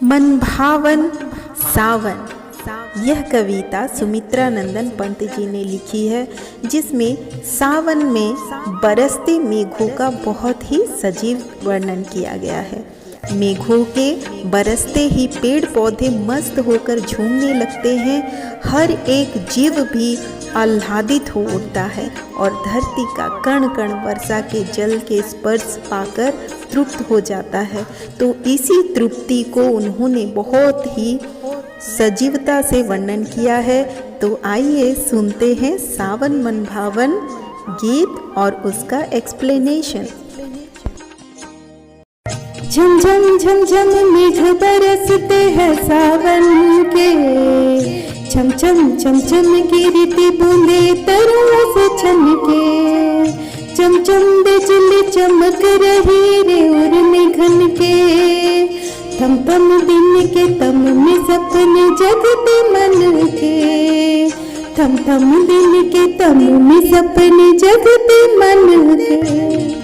मनभावन सावन। यह कविता सुमित्रा नंदन पंत जी ने लिखी है, जिसमें सावन में बरसते मेघों का बहुत ही सजीव वर्णन किया गया है। मेघों के बरसते ही पेड़ पौधे मस्त होकर झूमने लगते हैं, हर एक जीव भी आह्लादित हो उठता है और धरती का कण कण वर्षा के जल के स्पर्श पाकर तृप्त हो जाता है। तो इसी तृप्ति को उन्होंने बहुत ही सजीवता से वर्णन किया है। तो आइए सुनते हैं सावन मनभावन गीत और उसका एक्सप्लेनेशन। झम झम झम झम मेघ बरसते हैं सावन के, छम छम छम छम गिरती बूंदे तरुओं से छनके, चम चम बिजली चमक रही रे उर्मी घन के, थम थम दिन के तम में सपने जगते मन के, थम थम दिन के तम में सपने जगते मन के।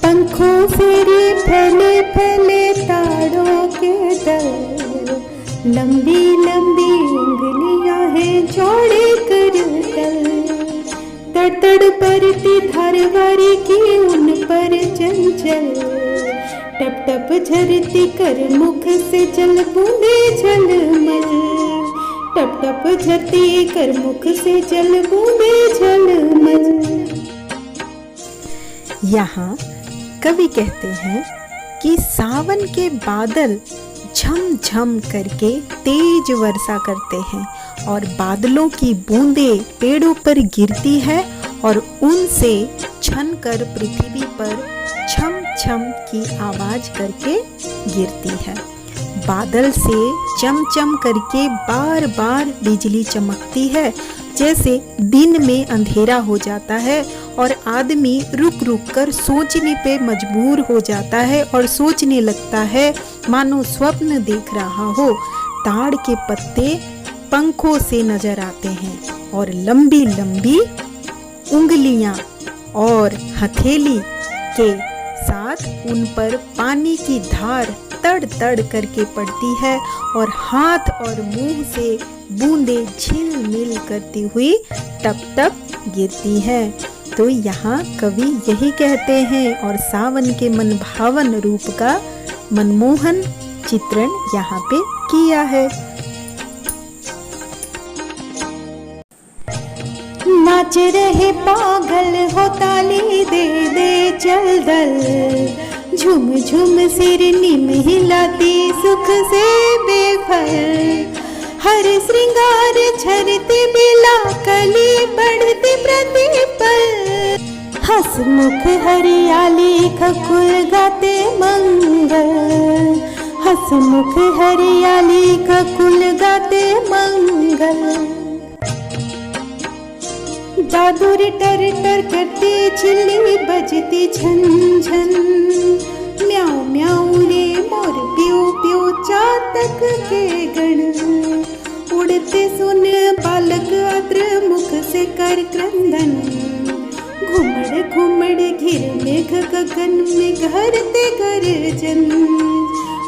पंखों से रे फैले फैले तारों के दल, लंबी लंबी उंगलियां हैं जोड़े कर तल, तड़ तड़ परती धारवारी की उन पर चंचल, टप टप झरती कर मुख से जल बूंदे झलमल, टप टप झरती कर मुख से जल बूंदे झलमल। यहाँ कवि कहते हैं कि सावन के बादल झम झम करके तेज वर्षा करते हैं और बादलों की बूंदें पेड़ों पर गिरती है और उनसे छन कर पृथ्वी पर छम छम की आवाज करके गिरती है। बादल से चमचम करके बार बार बिजली चमकती है, जैसे दिन में अंधेरा हो जाता है और आदमी रुक रुक कर सोचने पे मजबूर हो जाता है और सोचने लगता है मानो स्वप्न देख रहा हो। ताड़ के पत्ते पंखों से नजर आते हैं और लंबी लंबी उंगलियां और हथेली के साथ उन पर पानी की धार तड़ तड़ करके पड़ती है और हाथ और मुंह से बूंदें झिलमिल करती हुई टप टप गिरती है। तो यहाँ कवि यही कहते हैं और सावन के मनभावन रूप का मनमोहन चित्रण यहाँ पे किया है। नाच रहे पागल हो ताली दे दे चल दल, झुम झुम सिर निम हिलाती सुख से बेफर, हर श्रृंगार झरते बेला कली बढ़ती प्रतिपल, हंसमुख हरियाली खकुल गाते मंगल, हंसमुख हरियाली खकुल गाते मंगल। दादुर टर टर करती छिल्ली बजती झन झन, म्याऊ म्याऊ रे मोर प्यू प्यू चातक के गण, उड़ते सुन बालक आद्र मुख से कर क्रंदन, घुमड़ घुमड़ घिर मेघ गगन में घरते गर्जन,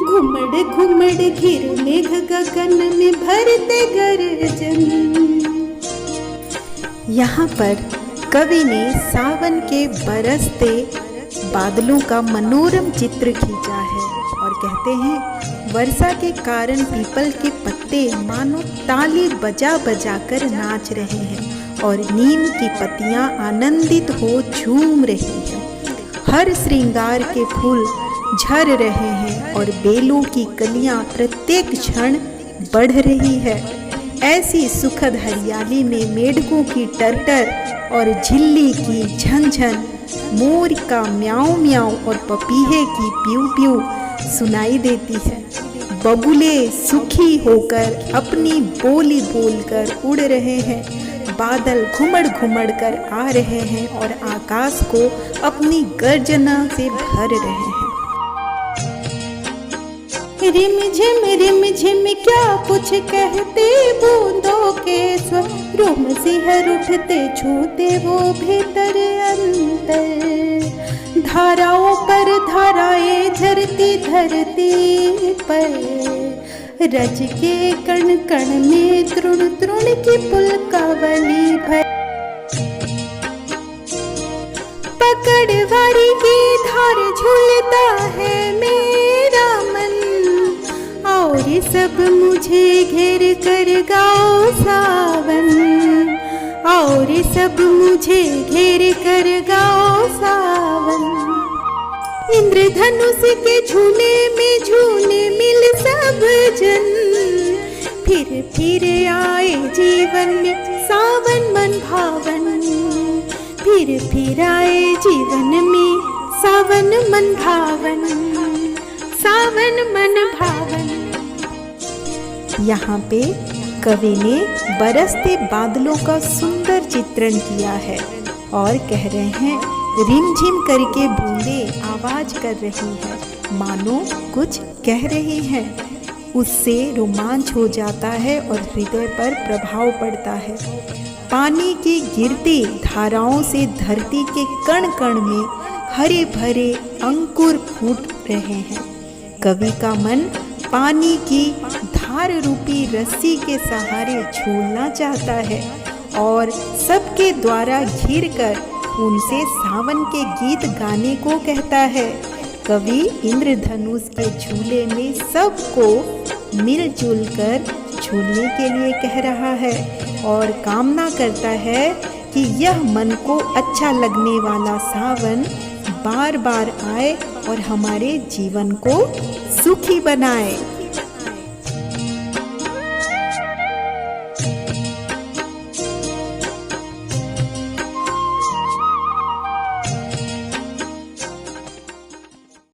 घुमड़ घुमड़ घिर मेघ गगन में भरते गर्जन। यहाँ पर कवि ने सावन के बरसते बादलों का मनोरम चित्र खींचा है और कहते हैं वर्षा के कारण पीपल के पत्ते मानो ताली बजा बजा कर नाच रहे हैं और नीम की पत्तियां आनंदित हो झूम रही हैं, हर श्रृंगार के फूल झर रहे हैं और बेलों की कलियां प्रत्येक क्षण बढ़ रही है। ऐसी सुखद हरियाली में मेढकों की टरटर और झिल्ली की झनझन, मोर का म्याऊं म्याऊं और पपीहे की प्यू प्यू सुनाई देती है। बगुले सुखी होकर अपनी बोली बोलकर उड़ रहे हैं, बादल घुमड़ घुमड़ कर आ रहे हैं और आकाश को अपनी गर्जना से भर रहे हैं। रिम झिम क्या कुछ कहते बूंदों के स्वर, रोम सिहर उठते छूते वो भीतर अंतर, धाराओं पर धाराएं झरती धरती पर, रज के कण कण में तृण तृण की पुलकावली भर। पकड़वारी की धार झूलता है मेरा मन, और सब मुझे घेर कर गाओ सावन, और सब मुझे घेर कर गाओ सावन। इंद्रधनुष के झूले में झूले मिल सब जन, फिर आए जीवन में सावन मन भावन, फिर आए जीवन में सावन मन भावन, सावन मन भावन। यहाँ पे कवि ने बरसते बादलों का सुंदर चित्रण किया है और कह रहे हैं रिमझिम करके बूंदे आवाज कर रही है, मानो कुछ कह रही है। उससे रोमांच हो जाता है और हृदय पर प्रभाव पड़ता है। पानी की गिरती धाराओं से धरती के कण कण में हरे भरे अंकुर फूट रहे हैं। कवि का मन पानी की धार रूपी रस्सी के सहारे झूलना चाहता है और सबके द्वारा घिर कर उनसे सावन के गीत गाने को कहता है। कवि इंद्रधनुष के झूले में सबको मिलजुल कर झूलने के लिए कह रहा है और कामना करता है कि यह मन को अच्छा लगने वाला सावन बार बार आए और हमारे जीवन को सुखी बनाए।